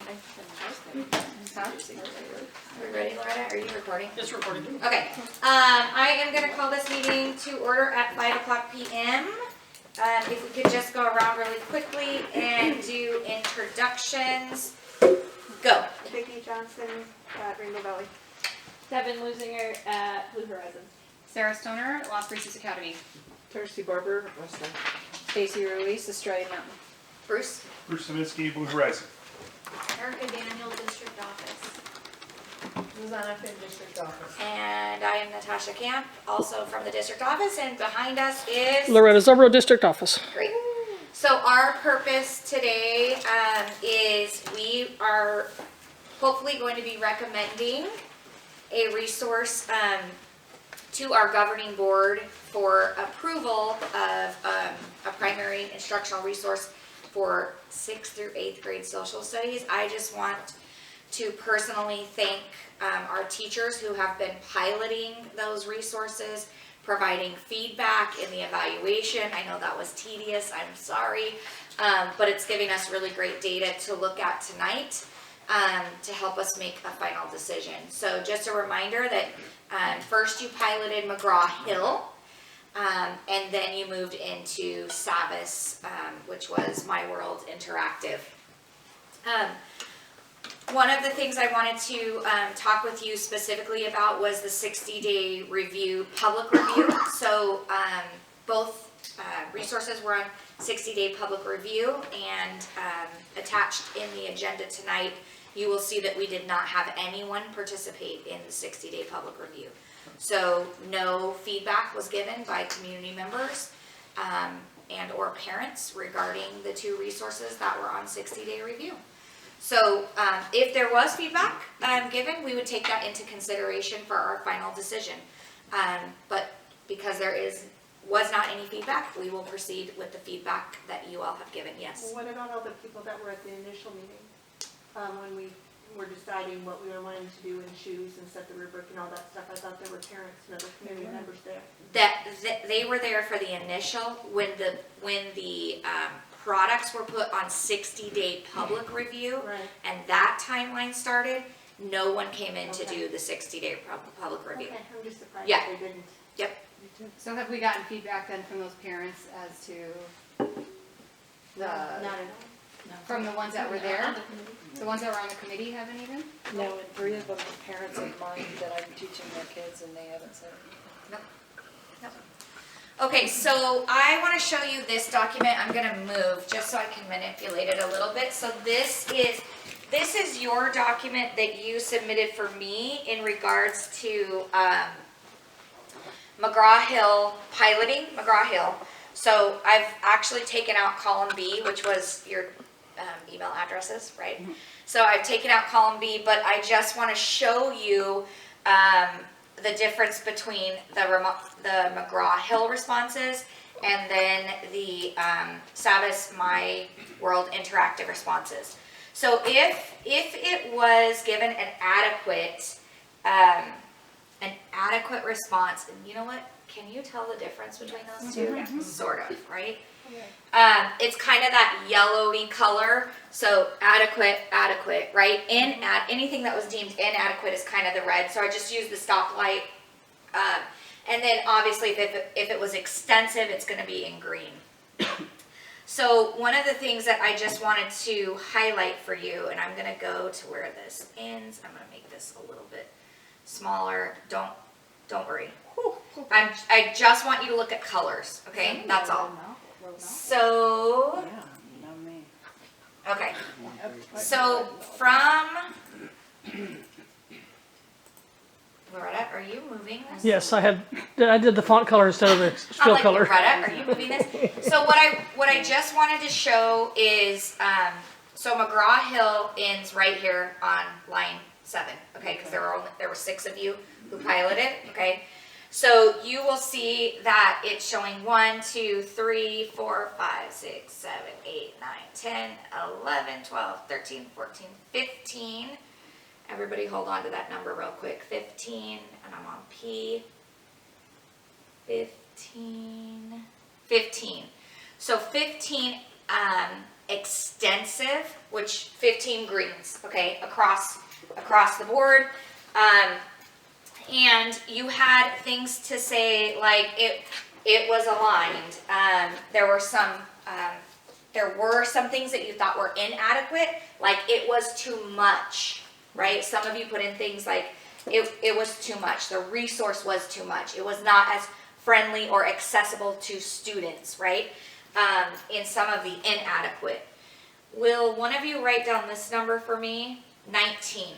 Are we ready, Loretta? Are you recording? It's recording. Okay. I am going to call this meeting to order at 5:00 p.m. If we could just go around really quickly and do introductions. Go. Vicki Johnson at Rainbow Valley. Devin Lusinger at Blue Horizon. Sarah Stoner, Las Cruces Academy. Kirsty Barber, Westland. Stacy Ruiz, Australian Mountain. Bruce. Bruce Saminsky, Blue Horizon. Erica Daniel, District Office. Susanna Finn, District Office. And I am Natasha Camp, also from the district office, and behind us is Loretta Zubro, District Office. great. So our purpose today is we are hopefully going to be recommending a resource to our governing board for approval of a primary instructional resource for 6th through 8th grade social studies. I just want to personally thank our teachers who have been piloting those resources, providing feedback in the evaluation. I know that was tedious, I'm sorry, but it's giving us really great data to look at tonight to help us make a final decision. So just a reminder that first you piloted McGraw-Hill, and then you moved into Savvis, which was My World Interactive. One of the things I wanted to talk with you specifically about was the 60-day review, public review. So both resources were on 60-day public review, and attached in the agenda tonight, you will see that we did not have anyone participate in the 60-day public review. So no feedback was given by community members and or parents regarding the two resources that were on 60-day review. So if there was feedback given, we would take that into consideration for our final decision. But because there was not any feedback, we will proceed with the feedback that you all have given. Yes? Well, what about all the people that were at the initial meeting? When we were deciding what we were wanting to do and choose and set the rubric and all that stuff, I thought there were parents and other community members there. That they were there for the initial, when the products were put on 60-day public review, Right. and that timeline started, no one came in to do the 60-day public review. Okay, I'm just surprised Yeah. they didn't. Yep. So have we gotten feedback then from those parents as to Not at from the ones that were there? The ones that were on the committee haven't even? No, and 3 of them are parents of mine that I'm teaching their kids, and they haven't said anything. Nope. Okay, so I want to show you this document. I'm going to move just so I can manipulate it a little bit. So this is your document that you submitted for me in regards to McGraw-Hill piloting McGraw-Hill. So I've actually taken out column B, which was your email addresses, right? Mm-hmm. So I've taken out column B, but I just want to show you the difference between the McGraw-Hill responses and then the Savvis My World Interactive responses. So if it was given an adequate response, and you know what? Can you tell the difference between those two? Mm-hmm. Sort of, right? It's kind of that yellowy color, so adequate, right? Anything that was deemed inadequate is kind of the red, so I just used the stoplight. And then obviously if it was extensive, it's going to be in green. So one of the things that I just wanted to highlight for you, and I'm going to go to where this ends. I'm going to make this a little bit smaller. Don't worry. I just want you to look at colors, okay? That's all. So, Yeah, not me. okay. So from, Loretta, are you moving this? Yes, I did the font color instead of the I'm fill like, color. Loretta, are you moving this? So what I just wanted to show is, so McGraw-Hill ends right here on line 7, okay? Because there were 6 of you who piloted, okay? So you will see that it's showing 1, 2, 3, 4, 5, 6, 7, 8, 9, 10, 11, 12, 13, 14, 15. Everybody hold on to that number real quick. 15, and I'm on P. 15. So 15 extensive, which 15 greens, okay, across the board. And you had things to say like it was aligned. There were some things that you thought were inadequate, like it was too much, right? Some of you put in things like it was too much. The resource was too much. It was not as friendly or accessible to students, right? In some of the inadequate. Will one of you write down this number for me? 19.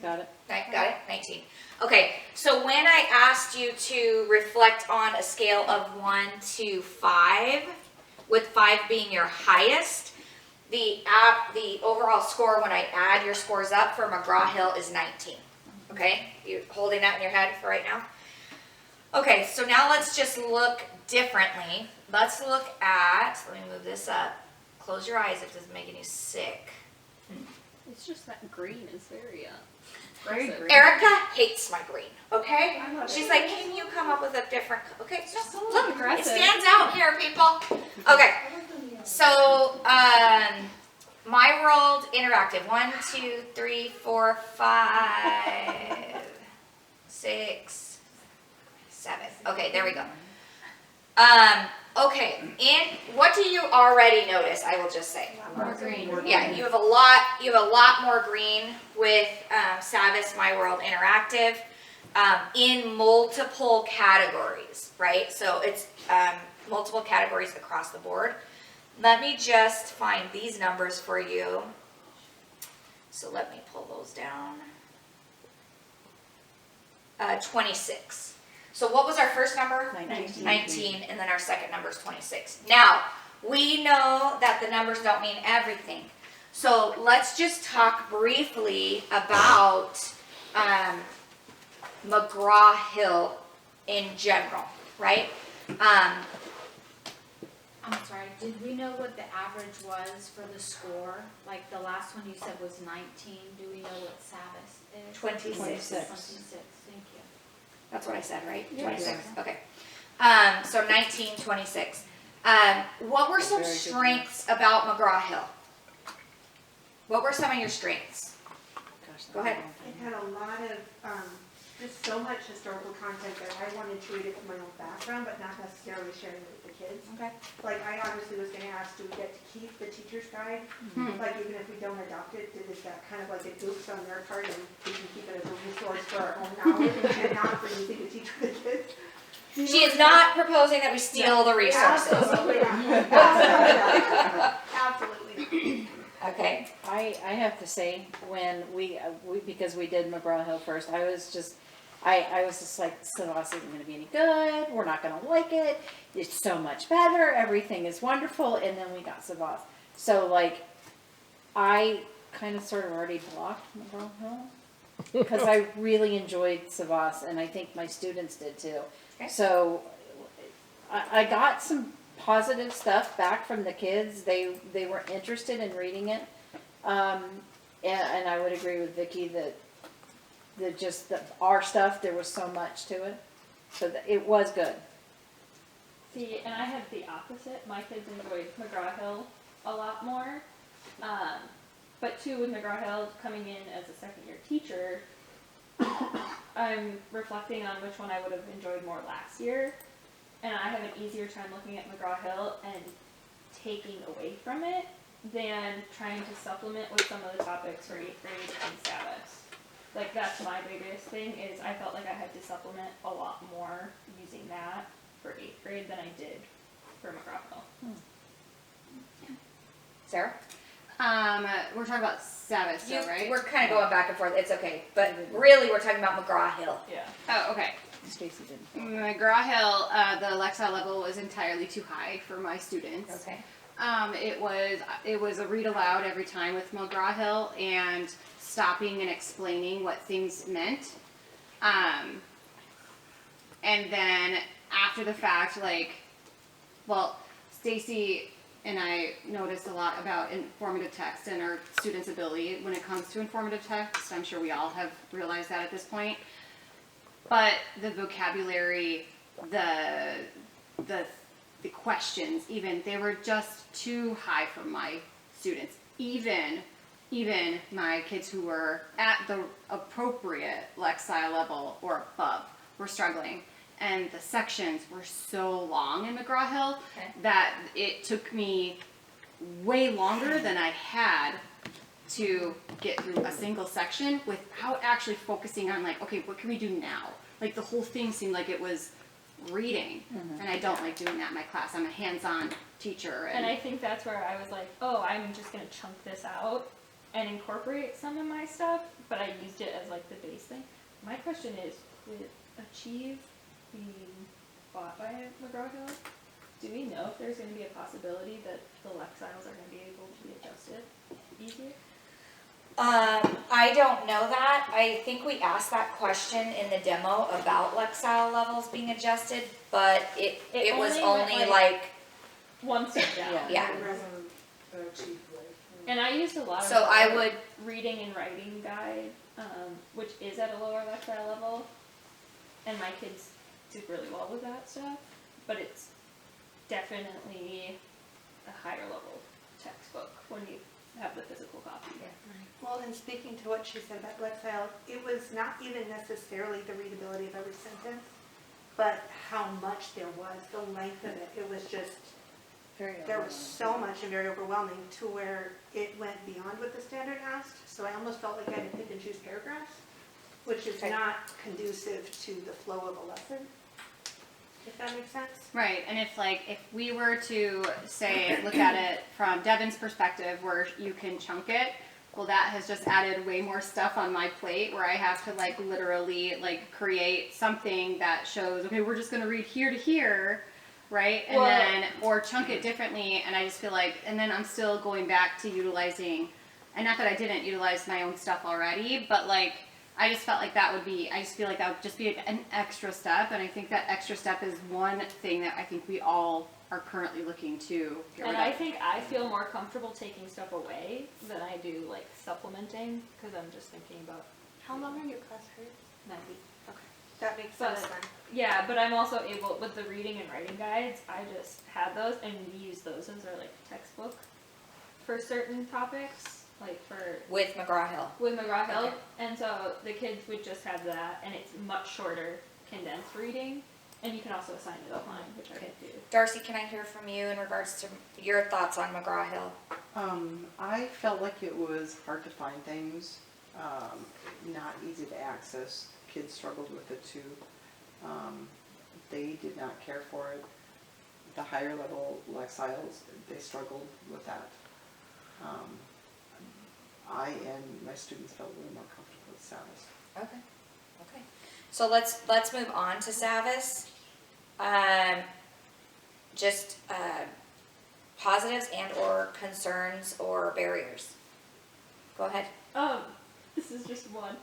Got it. Got it? 19. Okay, so when I asked you to reflect on a scale of 1 to 5, with 5 being your highest, the overall score when I add your scores up for McGraw-Hill is 19. Okay, you holding that in your head for right now? Okay, so now let's just look differently. Let's look at, let me move this up. Close your eyes if this is making you sick. It's just that green is very Very aggressive. green. Erica hates my green, okay? She's like, can you come up with a different, okay, no, look, it aggressive. stands out here, people. Okay, so, My World Interactive, 1, 2, 3, 4, 5, 6, 7. Okay, there we go. Okay, what do you already notice, I will just say? More green. Yeah, you have a lot more green with Savvis My World Interactive in multiple categories, right? So it's multiple categories across the board. Let me just find these numbers for you. So let me pull those down. 26. So what was our first number? 19, and then our second number is 26. Now, we know that the numbers don't mean everything. So let's just talk briefly about McGraw-Hill in general, right? I'm sorry, did we know what the average was for the score? Like the last one you said was 19, do we know what Savvis is? 26. 26, thank you. That's what I said, right? Yeah. 26. Okay. So 19, 26. What were some Very good strengths about McGraw-Hill? What were some of your strengths? Gosh, Go ahead. It had a lot of, just so much historical content that I wanted to read it from my own background, but not necessarily sharing it with the kids. Okay. Like, I obviously was gonna ask, do we get to keep the teacher's guide? Like, even if we don't adopt it, is that kind of like a oops on their part, and we can keep it as a resource for our own knowledge and not for using to teach the kids? She is not proposing that we steal the resources. Absolutely not. Absolutely. Okay. I have to say, when we because we did McGraw-Hill first, I was just like, Savas isn't going to be any good. We're not going to like it. It's so much better. Everything is wonderful. And then we got Savas. So like, I kind of sort of already blocked McGraw-Hill because I really enjoyed Savas, and I think my students did too. Okay. So I got some positive stuff back from the kids. They were interested in reading it. And I would agree with Vicki that our stuff, there was so much to it. So it was good. See, and I had the opposite. My kids enjoyed McGraw-Hill a lot more. But too, with McGraw-Hill coming in as a second-year teacher, I'm reflecting on which one I would have enjoyed more last year. And I have an easier time looking at McGraw-Hill and taking away from it than trying to supplement with some of the topics for 8th grade and Savvis. Like, that's my biggest thing, is I felt like I had to supplement a lot more using that for 8th grade than I did for McGraw-Hill. Sarah? We're talking about Savvis, though, right? We're kind of going back and forth. It's okay. But really, we're talking about McGraw-Hill. Yeah. Oh, okay. Stacy didn't. McGraw-Hill, the Lexile level was entirely too high for my students. Okay. It was a read aloud every time with McGraw-Hill and stopping and explaining what things meant. And then after the fact, Stacy and I noticed a lot about informative text and our students' ability when it comes to informative text. I'm sure we all have realized that at this point. But the vocabulary, the the questions, even, they were just too high for my students. Even my kids who were at the appropriate Lexile level or above were struggling. And the sections were so long in McGraw-Hill that it took me way longer than I had to get through a single section without actually focusing on like, okay, what can we do now? Like the whole thing seemed like it was reading, and I don't like doing that in my class. I'm a hands-on teacher. And I think that's where I was like, oh, I'm just gonna chunk this out and incorporate some of my stuff, but I used it as like the base thing. My question is, with Achieve being bought by McGraw-Hill, do we know if there's gonna be a possibility that the Lexiles are gonna be able to be adjusted easier? I don't know that. I think we asked that question in the demo about Lexile levels being adjusted, but it was only went, only like, like, One step down. yeah. And I used a lot of So I would, reading and writing guide, which is at a lower Lexile level, and my kids did really well with that stuff, but it's definitely a higher level textbook when you have the physical copy. Well, and speaking to what she said about Lexile, it was not even necessarily the readability of every sentence, but how much there was, the length of it. It was just, there was so much and very overwhelming to where it went beyond what the standard asked. So I almost felt like I had to pick and choose paragraphs, which is not conducive to the flow of a lesson, if that makes sense. Right, and if we were to say, look at it from Devin's perspective where you can chunk it, well, that has just added way more stuff on my plate where I have to like literally like create something that shows, okay, we're just gonna read here to here, right? And then, or chunk it differently, and I just feel like, and then I'm still going back to utilizing, and not that I didn't utilize my own stuff already, but like, I just felt like that would be, I just feel like that would just be an extra step, and I think that extra step is one thing that I think we all are currently looking to get rid And of. I think I feel more comfortable taking stuff away than I do like supplementing, because I'm just thinking about How long are your class hers? 90. That makes But- sense then. Yeah, but I'm also able, with the reading and writing guides, I just had those and we use those as our like textbook for certain topics, like for, with McGraw-Hill. with McGraw-Hill. Okay. And so the kids would just have that, and it's much shorter condensed reading, and you can also assign it online, which I could do. Darcy, can I hear from you in regards to your thoughts on McGraw-Hill? I felt like it was hard to find things, not easy to access. Kids struggled with it too. They did not care for it. The higher level Lexiles, they struggled with that. I and my students felt a little more comfortable with Savas. Okay. So let's move on to Savas. Just positives and or concerns or barriers. Go ahead. This is just one.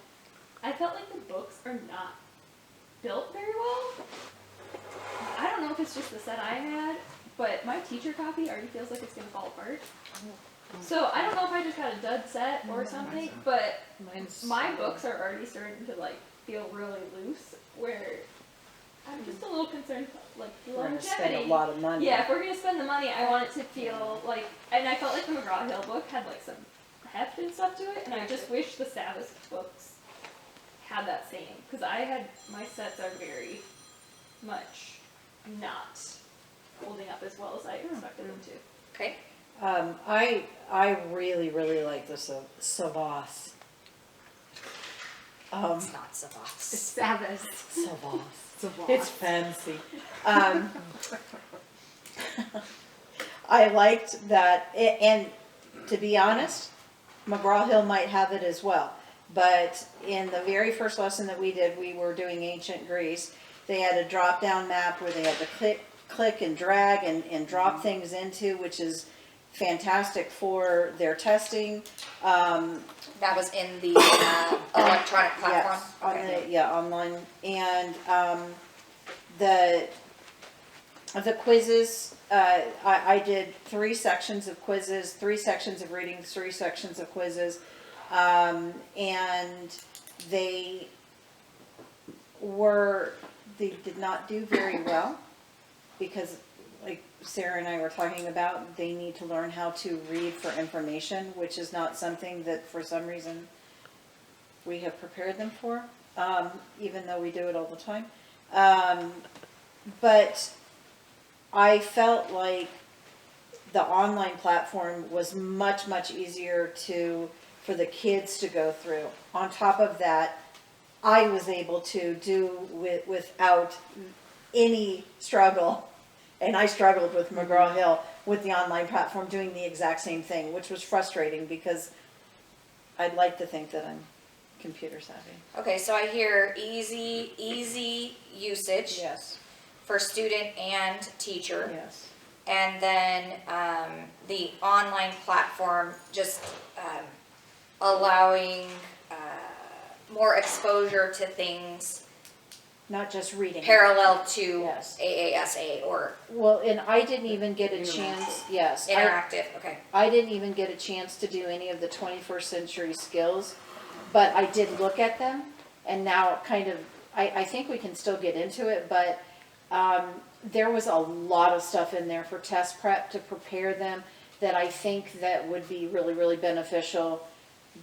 I felt like the books are not built very well. I don't know if it's just the set I had, but my teacher copy already feels like it's gonna fall apart. So I don't know if I just got a dud set or something, but my books are already starting to like feel really loose, where I'm just a little concerned, like the We're gonna spend longevity. a lot of money. Yeah, if we're gonna spend the money, I want it to feel like, and I felt like the McGraw-Hill book had like some heft and stuff to it, and I just wish the Savas books had that same, because I had, my sets are very much not holding up as well as I expected them to. Okay. I really, really like the Savas. It's not Savas. Savas. Savas. It's fancy. I liked that, and to be honest, McGraw-Hill might have it as well. But in the very first lesson that we did, we were doing ancient Greece. They had a drop-down map where they had to click and drag and drop things into, which is fantastic for their testing. That was in the electronic platform. Yes, on the, online. And the quizzes, I did 3 sections of quizzes, 3 sections of reading, 3 sections of quizzes. And they did not do very well because like Sarah and I were talking about, they need to learn how to read for information, which is not something that for some reason we have prepared them for, even though we do it all the time. But I felt like the online platform was much, much easier for the kids to go through. On top of that, I was able to do without any struggle, and I struggled with McGraw-Hill with the online platform doing the exact same thing, which was frustrating because I'd like to think that I'm computer savvy. Okay, so I hear easy usage Yes, for student and teacher. yes. And then the online platform just allowing more exposure to things Not just reading. parallel to Yes. AASA or Well, and I didn't even get a chance, yes. interactive. Okay. I didn't even get a chance to do any of the 21st century skills, but I did look at them, and now kind of, I think we can still get into it, but there was a lot of stuff in there for test prep to prepare them that I think that would be really, really beneficial.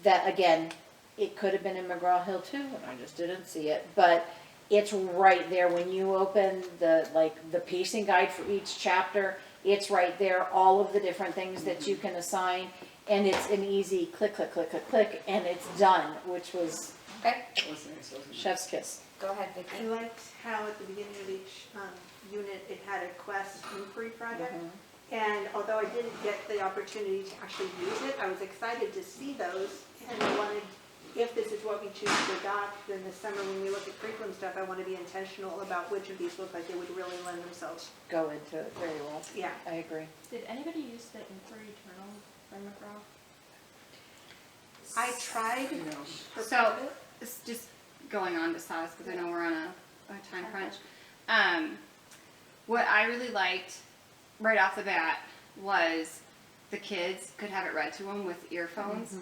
That, again, it could have been in McGraw-Hill too, and I just didn't see it, but it's right there when you open the pacing guide for each chapter. It's right there, all of the different things that you can assign, and it's an easy click, click, click, click, click, and it's done, which was Okay. chef's kiss. Go ahead, I Vicki. liked how at the beginning of each unit, it had a quest inquiry project. And although I didn't get the opportunity to actually use it, I was excited to see those. And I wanted, if this is what we choose to adopt, then this summer when we look at curriculum stuff, I want to be intentional about which of these look like they would really lend themselves. Go into it very well. Yeah. I agree. Did anybody use the inquiry journal from McGraw? I tried for So, part of it. it's just going on to size, because I know we're on a time crunch. What I really liked right off the bat was the kids could have it read to them with earphones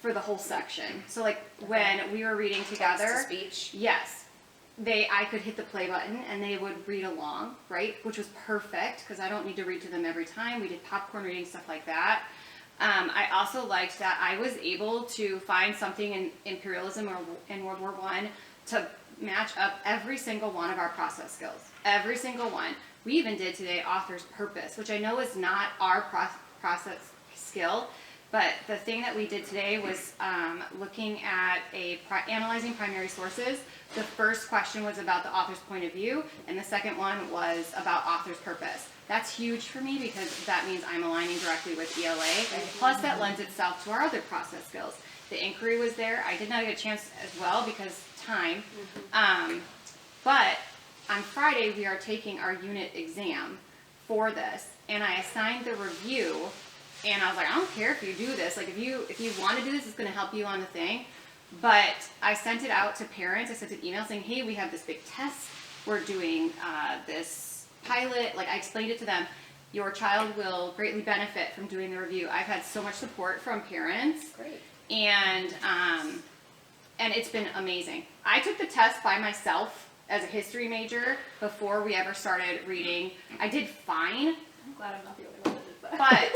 for the whole section. So like when we were reading together, Text-to-speech. yes, I could hit the play button and they would read along, right? Which was perfect because I don't need to read to them every time. We did popcorn reading, stuff like that. I also liked that I was able to find something in imperialism or in World War I to match up every single one of our process skills. Every single one. We even did today author's purpose, which I know is not our process skill, but the thing that we did today was looking at analyzing primary sources. The first question was about the author's point of view, and the second one was about author's purpose. That's huge for me because that means I'm aligning directly with ELA, plus that lends itself to our other process skills. The inquiry was there. I did not get a chance as well because time, but on Friday we are taking our unit exam for this, and I assigned the review. And I was like, I don't care if you do this. Like, if you want to do this, it's going to help you on the thing. But I sent it out to parents. I sent an email saying, hey, we have this big test. We're doing this pilot. Like, I explained it to them. Your child will greatly benefit from doing the review. I've had so much support from parents. Great. And it's been amazing. I took the test by myself as a history major before we ever started reading. I did fine. I'm glad I'm not the only one that did that. But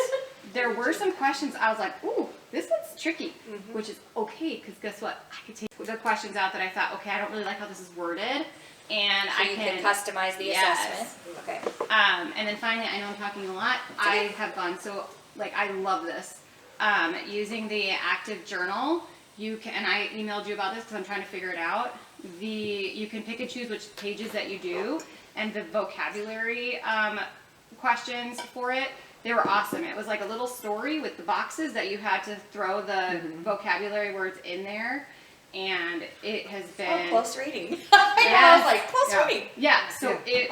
there were some questions I was like, ooh, this one's tricky, which is okay, because guess what? I could take the questions out that I thought, okay, I don't really like how this is worded, and So I you can can customize the assessment. Okay. and then finally, I know I'm talking a lot. I have gone, so like I love this. Using the active journal, you can, and I emailed you about this because I'm trying to figure it out. You can pick and choose which pages that you do, and the vocabulary questions for it. They were awesome. It was like a little story with the boxes that you had to throw the vocabulary words in there, and it has been Close reading. Yes. I was like, close reading. yeah. So it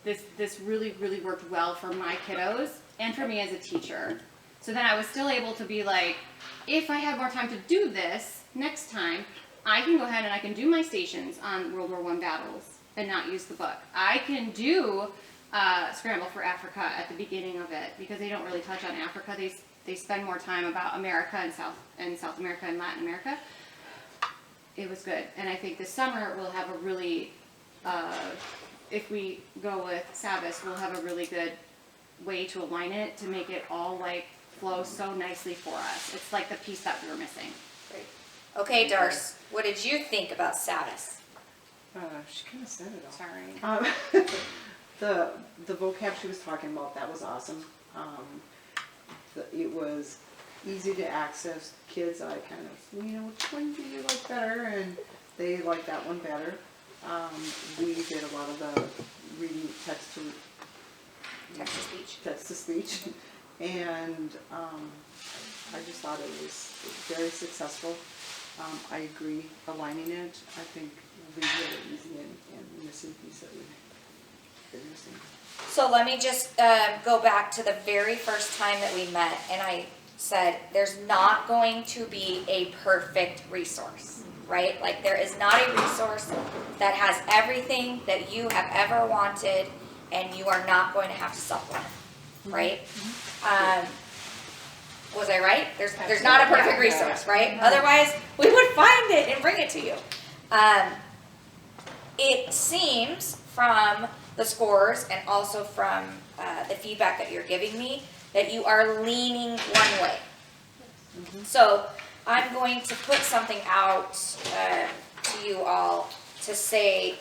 this really worked well for my kiddos and for me as a teacher. So then I was still able to be like, if I have more time to do this next time, I can go ahead and I can do my stations on World War I battles and not use the book. I can do Scramble for Africa at the beginning of it because they don't really touch on Africa. They spend more time about America and South America and Latin America. It was good, and I think this summer we'll have a really if we go with Savvis, we'll have a really good way to align it to make it all like flow so nicely for us. It's like the piece that we were missing. Okay, Darce, what did you think about Savis? She kind of said it all. Sorry. The vocab she was talking about, that was awesome. It was easy to access. Kids, I kind of, which one do you like better? And they liked that one better. We did a lot of the reading text to speech, and I just thought it was very successful. I agree, aligning it, I think will be really easy and missing piece that we've been missing. So let me just go back to the very first time that we met, and I said there's not going to be a perfect resource, right? Like there is not a resource that has everything that you have ever wanted, and you are not going to have to supplement, right? Was I right? There's not a perfect resource, right? Otherwise, we would find it and bring it to you. It seems from the scores and also from the feedback that you're giving me that you are leaning one way. So I'm going to put something out to you all to say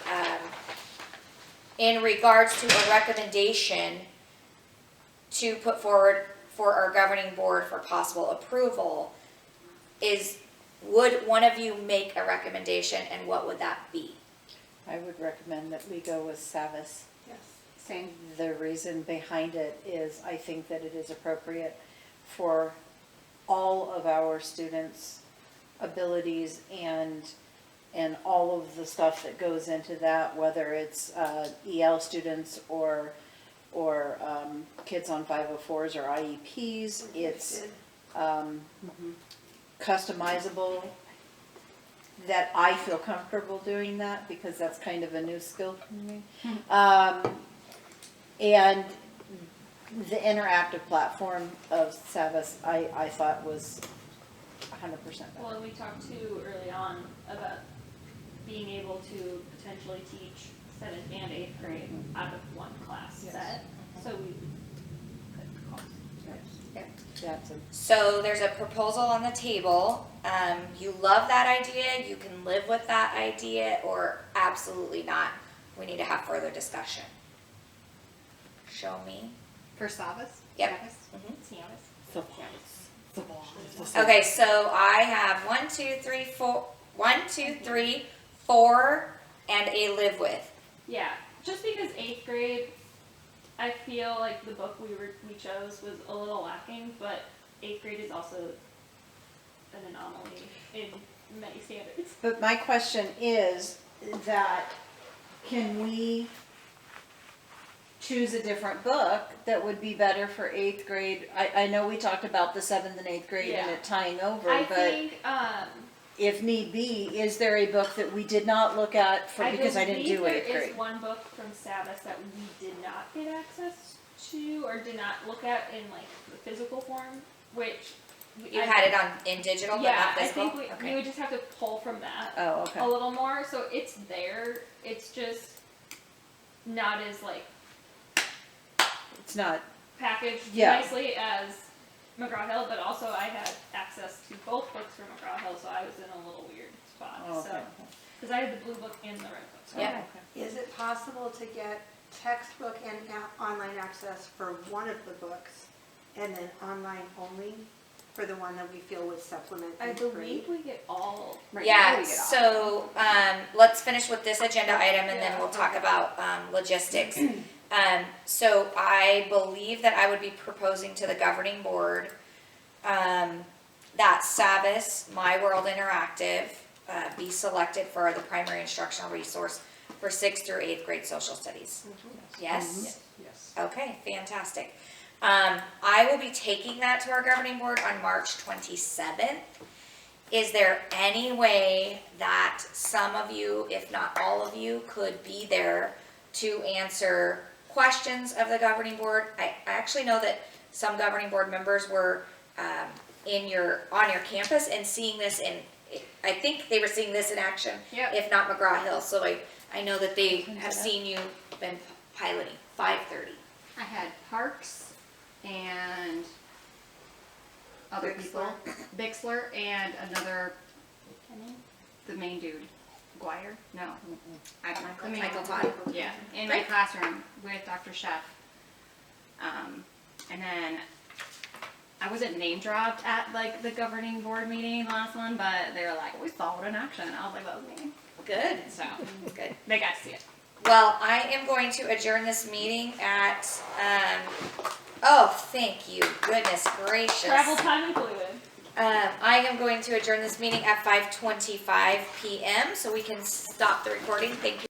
in regards to a recommendation to put forward for our governing board for possible approval would one of you make a recommendation, and what would that be? I would recommend that we go with Savvis. Yes. Same. The reason behind it is I think that it is appropriate for all of our students' abilities and all of the stuff that goes into that, whether it's EL students or kids on 504s or IEPs. It's customizable, that I feel comfortable doing that because that's kind of a new skill for me. And the interactive platform of Savvis, I thought was 100% better. Well, we talked too early on about being able to potentially teach 7th and 8th grade out of one class Yes. set. So we could cost. That's a So there's a proposal on the table. You love that idea, you can live with that idea, or absolutely not. We need to have further discussion. Show me. For Savvis? Yep. Savvis? Savvis. Okay, so I have 4, and a live with. Yeah, just because 8th grade, I feel like the book we chose was a little lacking, but 8th grade is also an anomaly in many standards. But my question is that can we choose a different book that would be better for 8th grade? I know we talked about the 7th and 8th grade and Yeah. it tying over, I but think, if need be, is there a book that we did not look at because I didn't do 8th there grade? is one book from Savvis that we did not get access to or did not look at in like the physical form, which You had it in digital, but yeah, not I physical? think we Okay. would just have to pull from that Oh, okay. a little more. So it's there. It's just not as like It's not, packaged Yeah. nicely as McGraw-Hill, but also I had access to both books from McGraw-Hill, so I was in a little weird spot. oh, So okay. because I had the blue book and the red book. So. Yeah. Is it possible to get textbook and online access for one of the books and then online only for the one that we feel would supplement I each believe grade? we get all. Right now Yeah, we get all. so let's finish with this agenda item and then Yeah. we'll talk about logistics. So I believe that I would be proposing to the governing board that Savvis, My World Interactive, be selected for the primary instructional resource for 6th through 8th grade social studies. Yes? Yes. Okay, fantastic. I will be taking that to our governing board on March 27th. Is there any way that some of you, if not all of you, could be there to answer questions of the governing board? I actually know that some governing board members were on your campus and seeing this I think they were seeing this in action, Yep. if not McGraw-Hill. So I know that they have seen you been piloting? 5:30. I had Parks and other people, Bixler and another, the main dude, Guire? No. The main- Michael Todd. Yeah, in Great. my classroom with Dr. Chef. And then I wasn't name dropped at like the governing board meeting last one, but they were like, we saw it in action. I was like, that was me. Good. So Good. they got to see it. Well, I am going to adjourn this meeting at, oh, thank you, goodness gracious. Travel time included. I am going to adjourn this meeting at 5:25 PM, so we can stop the recording. Thank you.